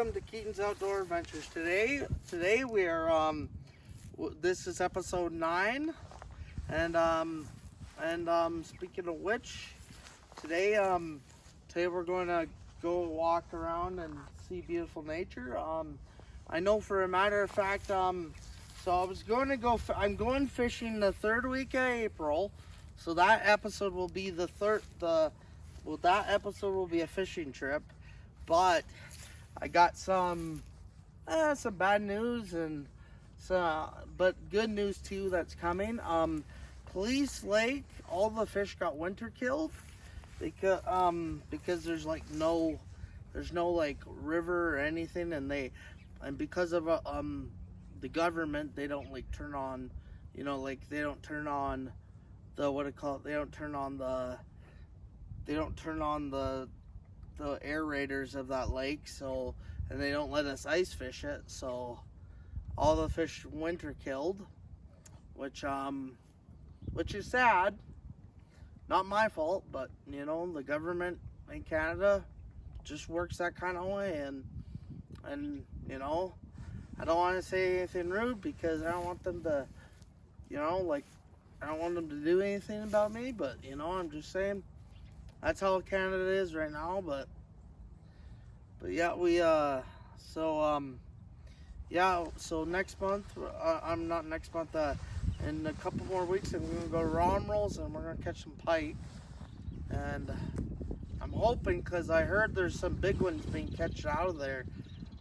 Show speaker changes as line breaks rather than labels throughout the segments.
welcome to Keaton's Outdoor Adventures. Today we are this is episode 9, and speaking of which, today we're going to go walk around and see beautiful nature. I know for a matter of fact, so I was going to go. I'm going fishing the third week of April, so that episode will be that episode will be a fishing trip. But I got some bad news and but good news too that's coming. Police Lake, all the fish got winter killed because there's no like river or anything, and because of the government, they don't like turn on, they don't turn on the they don't turn on the aerators of that lake, so, and they don't let us ice fish it, so all the fish winter killed, which is sad. Not my fault, but the government in Canada just works that kind of way, and I don't want to say anything rude because I don't want them to, I don't want them to do anything about me, but I'm just saying that's how Canada is right now. But yeah, so next month, I'm not next month, in a couple more weeks, I'm gonna go to Ron Rolls and we're gonna catch some pike, and I'm hoping, because I heard there's some big ones being catched out of there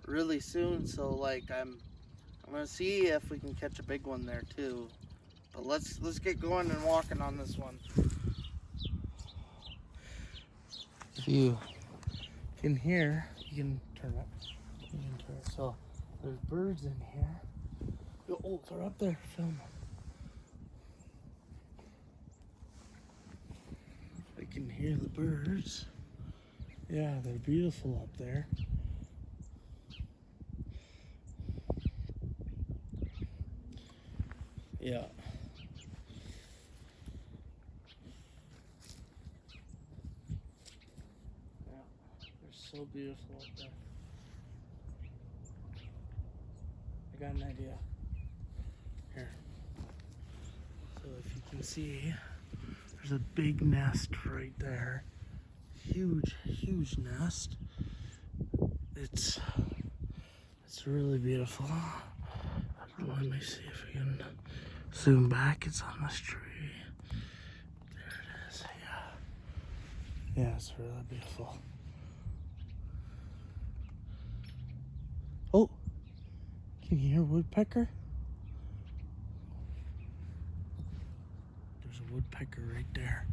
really soon, so I'm gonna see if we can catch a big one there too. But let's get going and walking on this one. If you can hear, you can turn up. So there's birds in here. Oh, they're up there. Film. I can hear the birds. Yeah, they're beautiful up there. Yeah. So beautiful up there. I got an idea. Here. So if you can see, there's a big nest right there. Huge nest. It's really beautiful. Let me see if we can zoom back. It's on this tree. There it is. Yeah. Yeah, it's really beautiful. Oh, can you hear a woodpecker? There's a woodpecker right there.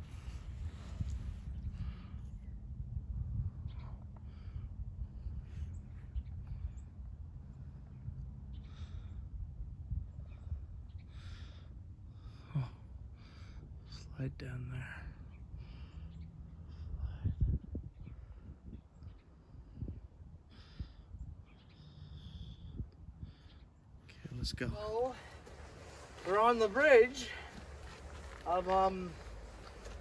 Oh, slide down there. Okay, let's go. So, we're on the bridge of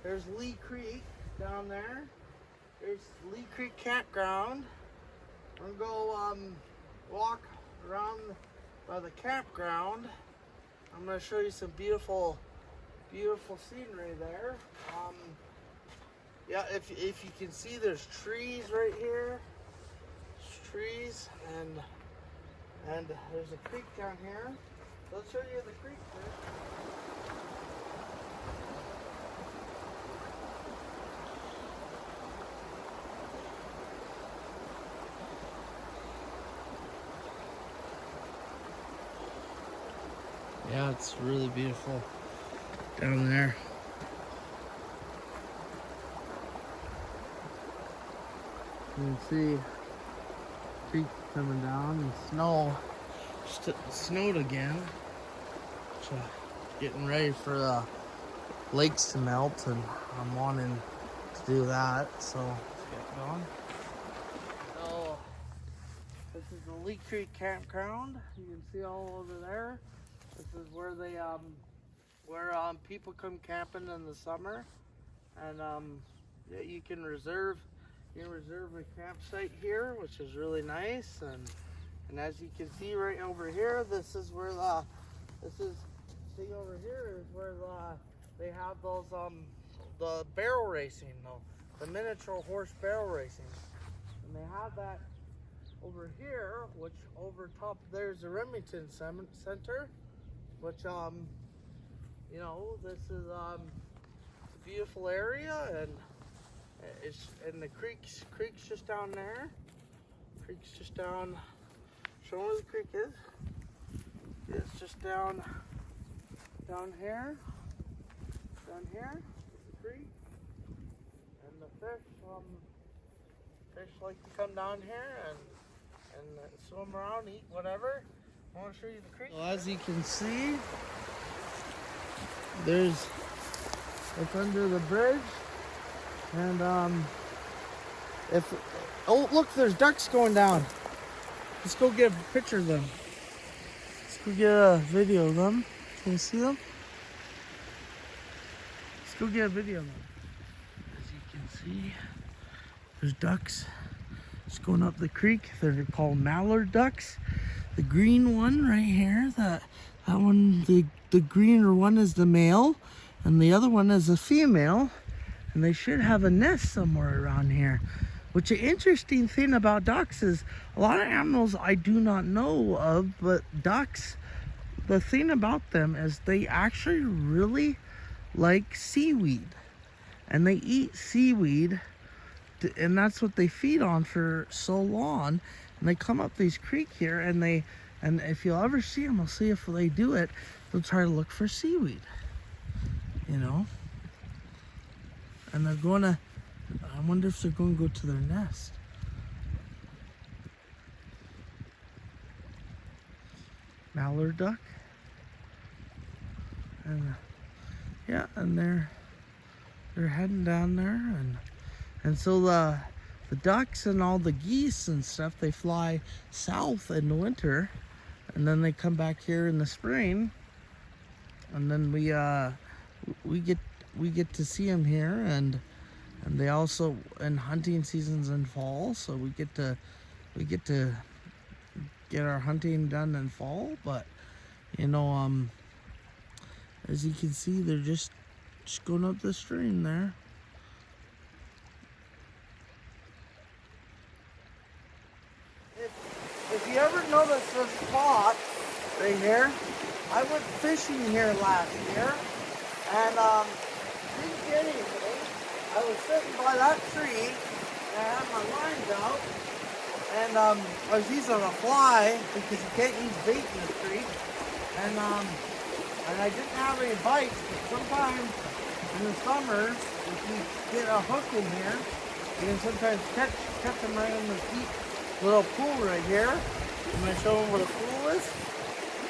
there's Lee Creek down there. There's Lee Creek Campground. We're gonna go walk around by the campground. I'm gonna show you some beautiful scenery there. Yeah, if you can see, there's trees right here. There's trees, and there's a creek down here. Let's show you the creek first. Yeah, it's really beautiful down there. You can see creek coming down, and snowed again. So getting ready for the lakes to melt, and I'm wanting to do that. So let's get going. So this is the Lee Creek Campground. You can see all over there. This is where people come camping in the summer, and yeah, you can reserve you can reserve a campsite here, which is really nice. And as you can see right over here, this is where see over here is where they have those the barrel racing, the miniature horse barrel racing, and they have that over here, which over top there's the Remington Center, which you know, this is a beautiful area, and the creek's just down there. Creek's just down. Show me where the creek is. It's just down here. Down here is the creek, and the fish like to come down here and swim around, eat whatever. I want to show you the creek. Well, as you can see, it's under the bridge, and oh look, there's ducks going down. Let's go get a picture of them. Let's go get a video of them. Can you see them? Let's go get a video of them. As you can see, there's ducks just going up the creek. They're called mallard ducks. The green one right here, that one, the greener one is the male, and the other one is a female, and they should have a nest somewhere around here. Which, an interesting thing about ducks is a lot of animals I do not know of, but ducks, the thing about them is they actually really like seaweed, and they eat seaweed, and that's what they feed on for so long. And they come up these creek here, and if you'll ever see them, I'll see if they do it, they'll try to look for seaweed, you know. And they're going to, I wonder if they're going to go to their nest. Mallard duck. And yeah, and they're heading down there, and so the ducks and all the geese and stuff, they fly south in the winter, and then they come back here in the spring, and then we get to see them here, and they also in hunting seasons in fall, so we get to get our hunting done in fall. But you know, as you can see, they're just going up the stream there. If you ever notice this spot right here, I went fishing here last year, and didn't get anything. I was sitting by that tree, and I had my lines out, and I was using a fly because you can't use bait in the creek, and I didn't have any bites. But sometimes in the summers, if you get a hook in here, you can sometimes catch them right in the deep little pool right here. I'm going to show them where the pool is.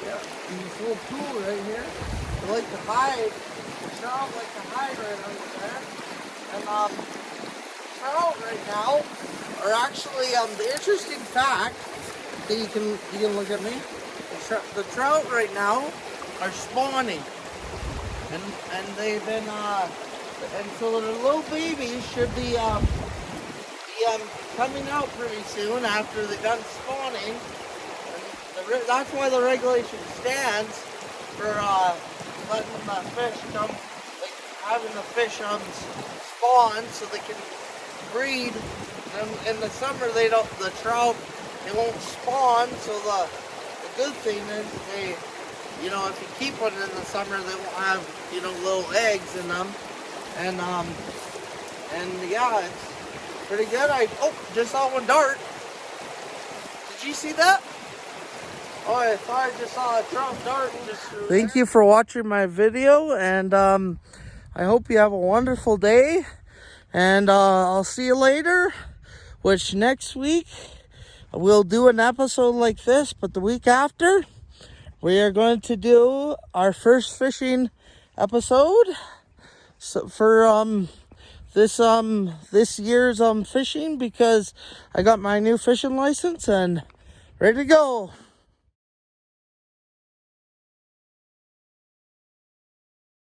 Yeah, this little pool right here. They like to hide. The trout like to hide right under there. And trout right now are actually the interesting fact that you can look at me. The trout right now are spawning, and they've been and so the little babies should be coming out pretty soon after they're done spawning. And that's why the regulation stands for letting the fish come, like having the fish spawn so they can breed. And in the summer, the trout, they won't spawn. So the good thing is they, you know, if you keep one in the summer, they won't have, you know, little eggs in them. And yeah, it's pretty good. Just saw one dart. Did you see that? Oh, I thought I just saw a trout dart just through. Thank you for watching my video, and I hope you have a wonderful day. And I'll see you later, which next week we'll do an episode like this, but the week after we are going to do our first fishing episode. So for this year's fishing, because I got my new fishing license and ready to go.